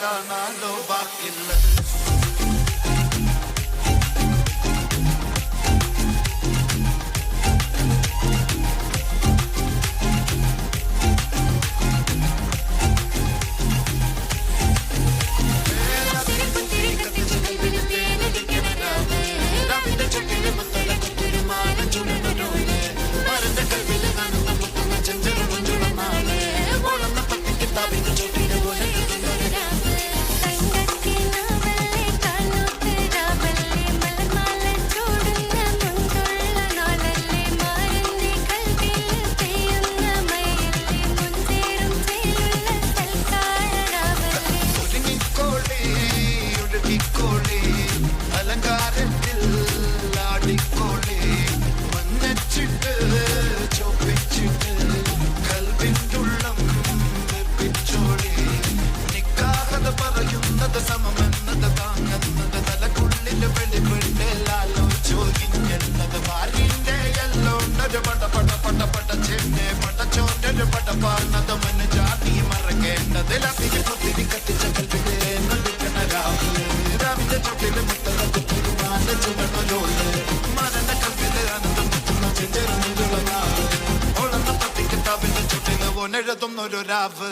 കാണാലോ ബാക്കിയുള്ളത്. അലങ്കാരത്തിൽ ആടിക്കോളെ മഞ്ഞച്ചിട്ട് ചോപ്പിച്ചിട്ട് കൽവിൻ്റുള്ളം വെപ്പിച്ചോളെ നിക്കാഹത പറയുന്നത് സമമെന്നത് താങ്ങുന്നത് തലക്കുള്ളിൽ വെളിപ്പെട്ടാലോ ചോദിഞ്ഞത് വാരിൻ്റെ എല്ലോണ്ടൊരു പട ചെന്നെ പടച്ചോണ്ടൊരു പടപ്പാണത് മന് ജാതി മറക്കേണ്ടത് ലഭിക്ക് കുത്തിരി കത്തിച്ച കൽവിലെ നടുക്കണ രാവിലെ ചുട്ടില് മുത്തല കുത്തിരുമാല ചുവടലോള് മരണ കൽവില് ആനന്ദം കുത്തുന്ന ചെഞ്ചെറുള്ള നാള് ഓളന്ന പത്തിക്ക് തവിന്റെ ചുട്ടില് ഒന്നെഴുതുന്നൊരു രാവ്.